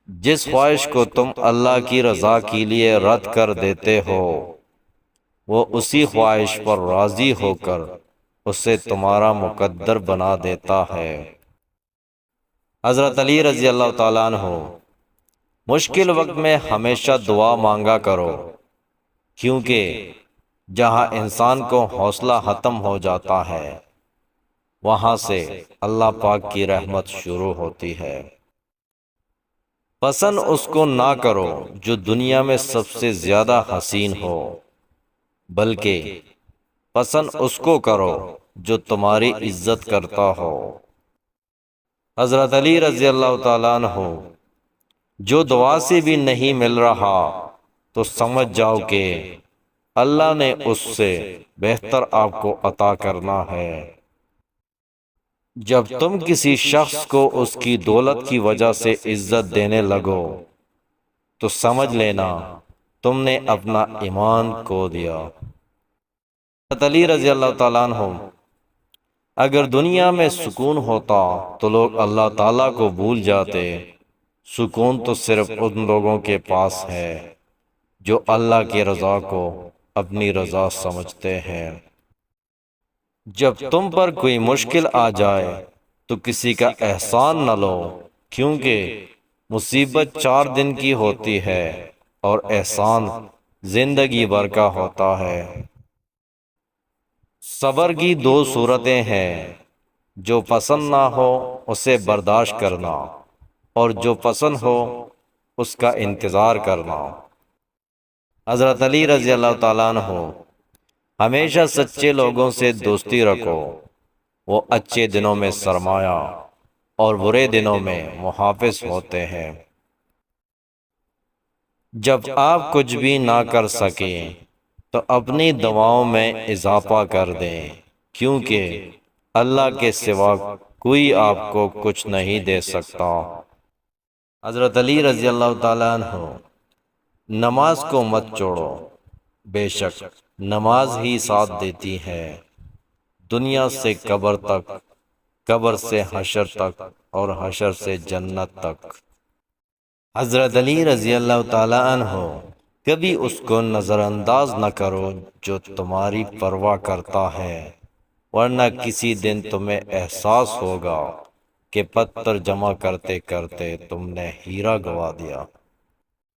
جس خواہش کو تم اللہ کی رضا کے لیے رد کر دیتے ہو وہ اسی خواہش پر راضی ہو کر اسے تمہارا مقدر بنا دیتا ہے۔ حضرت علی رضی اللہ تعالیٰ عنہ: مشکل وقت میں ہمیشہ دعا مانگا کرو، کیونکہ جہاں انسان کو حوصلہ ختم ہو جاتا ہے وہاں سے اللہ پاک کی رحمت شروع ہوتی ہے۔ پسند اس کو نہ کرو جو دنیا میں سب سے زیادہ حسین ہو، بلکہ پسند اس کو کرو جو تمہاری عزت کرتا ہو۔ حضرت علی رضی اللہ تعالیٰ عنہ: جو دعا سے بھی نہیں مل رہا تو سمجھ جاؤ کہ اللہ نے اس سے بہتر آپ کو عطا کرنا ہے۔ جب تم کسی شخص کو اس کی دولت کی وجہ سے عزت دینے لگو تو سمجھ لینا تم نے اپنا ایمان کھو دیا۔ حضرت علی رضی اللہ تعالیٰ عنہ: اگر دنیا میں سکون ہوتا تو لوگ اللہ تعالیٰ کو بھول جاتے۔ سکون تو صرف ان لوگوں کے پاس ہے جو اللہ کی رضا کو اپنی رضا سمجھتے ہیں۔ جب تم پر کوئی مشکل آ جائے تو کسی کا احسان نہ لو، کیونکہ مصیبت 4 دن کی ہوتی ہے اور احسان زندگی بھر کا ہوتا ہے۔ صبر کی 2 صورتیں ہیں، جو پسند نہ ہو اسے برداشت کرنا اور جو پسند ہو اس کا انتظار کرنا۔ حضرت علی رضی اللہ تعالیٰ عنہ: ہمیشہ سچے لوگوں سے دوستی رکھو، وہ اچھے دنوں میں سرمایہ اور برے دنوں میں محافظ ہوتے ہیں۔ جب آپ کچھ بھی نہ کر سکیں تو اپنی دعاؤں میں اضافہ کر دیں، کیونکہ اللہ کے سوا کوئی آپ کو کچھ نہیں دے سکتا۔ حضرت علی رضی اللہ تعالیٰ عنہ: نماز کو مت چھوڑو، بے شک نماز ہی ساتھ دیتی ہے دنیا سے قبر تک، قبر سے حشر تک اور حشر سے جنت تک۔ حضرت علی رضی اللہ تعالیٰ عنہ: کبھی اس کو نظر انداز نہ کرو جو تمہاری پرواہ کرتا ہے، ورنہ کسی دن تمہیں احساس ہوگا کہ پتھر جمع کرتے کرتے تم نے ہیرا گنوا دیا۔